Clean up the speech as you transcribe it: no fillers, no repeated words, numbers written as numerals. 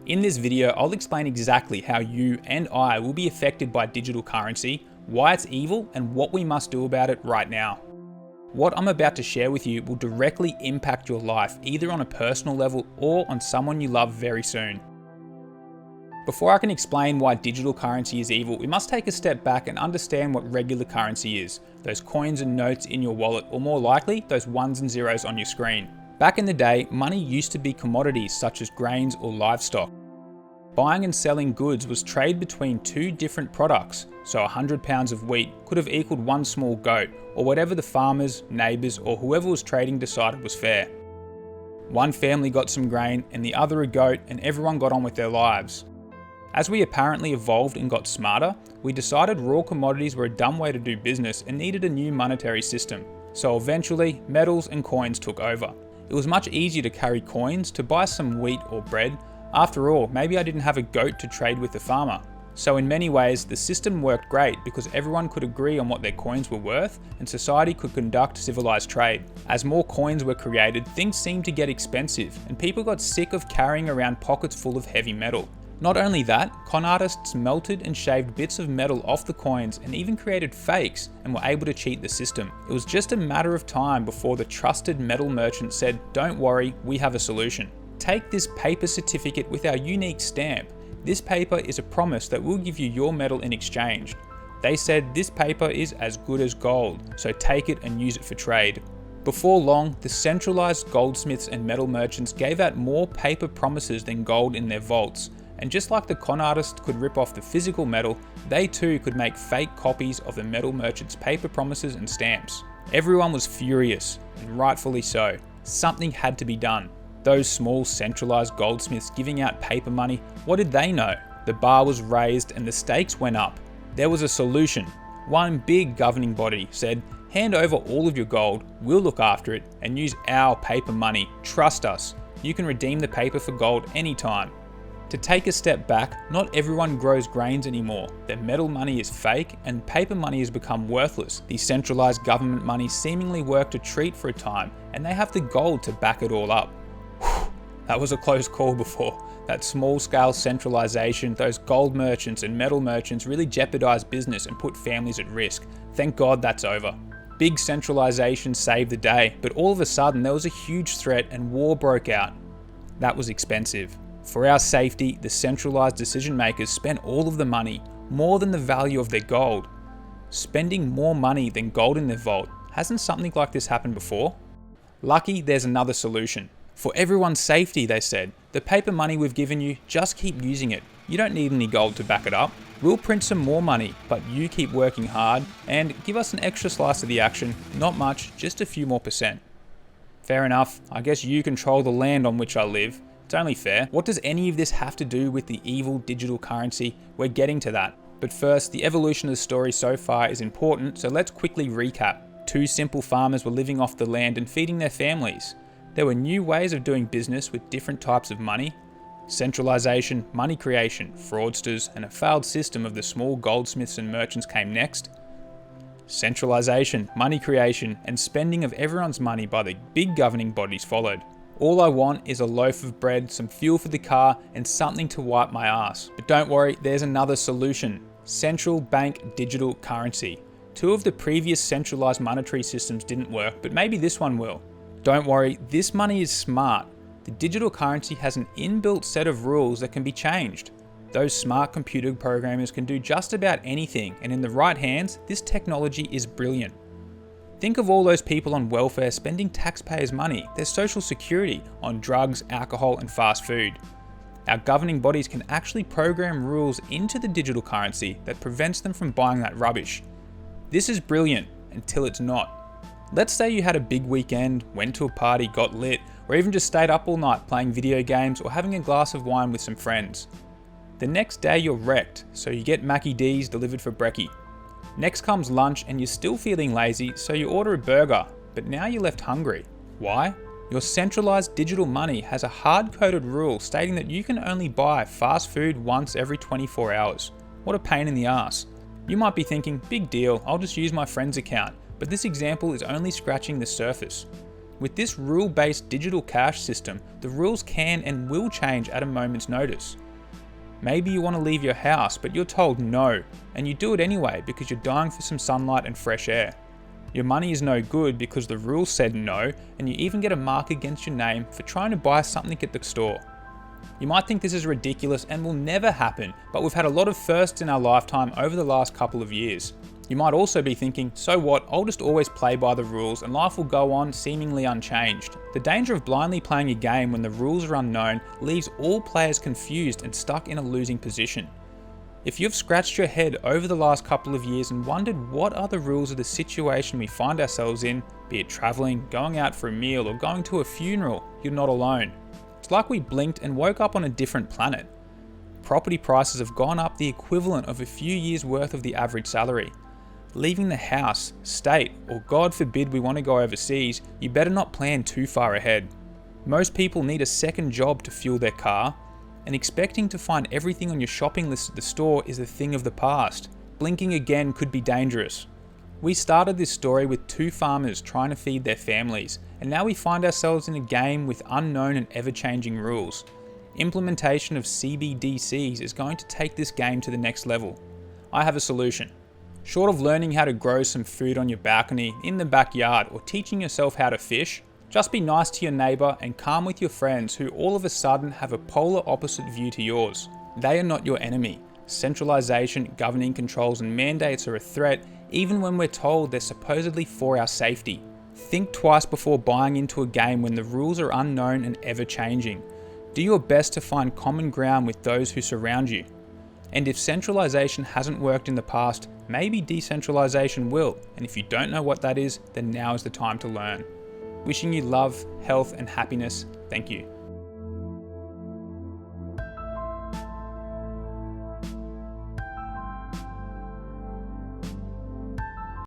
In this video, I'll explain exactly how you and I will be affected by digital currency, why it's evil, and what we must do about it right now. What I'm about to share with you will directly impact your life, either on a personal level or on someone you love very soon. Before I can explain why digital currency is evil, we must take a step back and understand what regular currency is. Those coins and notes in your wallet, or more likely, those ones and zeros on your screen. Back in the day, money used to be commodities such as grains or livestock. Buying and selling goods was trade between two different products, so 100 pounds of wheat could have equaled one small goat, or whatever the farmers, neighbours, or whoever was trading decided was fair. One family got some grain and the other a goat, and everyone got on with their lives. As we apparently evolved and got smarter, we decided raw commodities were a dumb way to do business and needed a new monetary system. So eventually, metals and coins took over. It was much easier to carry coins to buy some wheat or bread. After all, maybe I didn't have a goat to trade with the farmer. So in many ways, the system worked great because everyone could agree on what their coins were worth and society could conduct civilized trade. As more coins were created, things seemed to get expensive and people got sick of carrying around pockets full of heavy metal. Not only that, con artists melted and shaved bits of metal off the coins and even created fakes and were able to cheat the system. It was just a matter of time before the trusted metal merchant said, "Don't worry, we have a solution. Take this paper certificate with our unique stamp. This paper is a promise that we'll give you your metal in exchange." They said this paper is as good as gold, so take it and use it for trade. Before long, the centralized goldsmiths and metal merchants gave out more paper promises than gold in their vaults. And just like the con artists could rip off the physical metal, they too could make fake copies of the metal merchants' paper promises and stamps. Everyone was furious, and rightfully so. Something had to be done. Those small centralized goldsmiths giving out paper money, what did they know? The bar was raised and the stakes went up. There was a solution. One big governing body said, "Hand over all of your gold, we'll look after it, and use our paper money. Trust us. You can redeem the paper for gold anytime." To take a step back, not everyone grows grains anymore. Their metal money is fake and paper money has become worthless. The centralized government money seemingly worked a treat for a time and they have the gold to back it all up. Whew, that was a close call before. That small scale centralization, those gold merchants and metal merchants really jeopardized business and put families at risk. Thank God that's over. Big centralization saved the day, but all of a sudden there was a huge threat and war broke out. That was expensive. For our safety, the centralized decision makers spent all of the money, more than the value of their gold. Spending more money than gold in their vault. Hasn't something like this happened before? Lucky there's another solution. For everyone's safety, they said, the paper money we've given you, just keep using it. You don't need any gold to back it up. We'll print some more money, but you keep working hard and give us an extra slice of the action. Not much, just a few more %. Fair enough, I guess you control the land on which I live. It's only fair. What does any of this have to do with the evil digital currency? We're getting to that. But first, the evolution of the story so far is important, so let's quickly recap. Two simple farmers were living off the land and feeding their families. There were new ways of doing business with different types of money. Centralization, money creation, fraudsters, and a failed system of the small goldsmiths and merchants came next. Centralization, money creation, and spending of everyone's money by the big governing bodies followed. All I want is a loaf of bread, some fuel for the car, and something to wipe my ass. But don't worry, there's another solution. Central bank digital currency. Two of the previous centralized monetary systems didn't work, but maybe this one will. Don't worry, this money is smart. The digital currency has an inbuilt set of rules that can be changed. Those smart computer programmers can do just about anything, and in the right hands, this technology is brilliant. Think of all those people on welfare spending taxpayers' money, their social security, on drugs, alcohol, and fast food. Our governing bodies can actually program rules into the digital currency that prevents them from buying that rubbish. This is brilliant, until it's not. Let's say you had a big weekend, went to a party, got lit, or even just stayed up all night playing video games or having a glass of wine with some friends. The next day you're wrecked, so you get Mackie D's delivered for brekkie. Next comes lunch and you're still feeling lazy, so you order a burger, but now you're left hungry. Why? Your centralized digital money has a hard-coded rule stating that you can only buy fast food once every 24 hours. What a pain in the ass. You might be thinking, big deal, I'll just use my friend's account, but this example is only scratching the surface. With this rule-based digital cash system, the rules can and will change at a moment's notice. Maybe you want to leave your house, but you're told no, and you do it anyway because you're dying for some sunlight and fresh air. Your money is no good because the rules said no, and you even get a mark against your name for trying to buy something at the store. You might think this is ridiculous and will never happen, but we've had a lot of firsts in our lifetime over the last couple of years. You might also be thinking, so what, I'll just always play by the rules and life will go on seemingly unchanged. The danger of blindly playing a game when the rules are unknown leaves all players confused and stuck in a losing position. If you've scratched your head over the last couple of years and wondered what are the rules of the situation we find ourselves in, be it traveling, going out for a meal, or going to a funeral, you're not alone. It's like we blinked and woke up on a different planet. Property prices have gone up the equivalent of a few years' worth of the average salary. Leaving the house, state, or God forbid we want to go overseas, you better not plan too far ahead. Most people need a second job to fuel their car, and expecting to find everything on your shopping list at the store is a thing of the past. Blinking again could be dangerous. We started this story with two farmers trying to feed their families, and now we find ourselves in a game with unknown and ever-changing rules. Implementation of CBDCs is going to take this game to the next level. I have a solution. Short of learning how to grow some food on your balcony, in the backyard, or teaching yourself how to fish, just be nice to your neighbour and calm with your friends who all of a sudden have a polar opposite view to yours. They are not your enemy. Centralization, governing controls and mandates are a threat even when we're told they're supposedly for our safety. Think twice before buying into a game when the rules are unknown and ever changing. Do your best to find common ground with those who surround you. And if centralization hasn't worked in the past, maybe decentralization will, and if you don't know what that is, then now is the time to learn. Wishing you love, health and happiness. Thank you.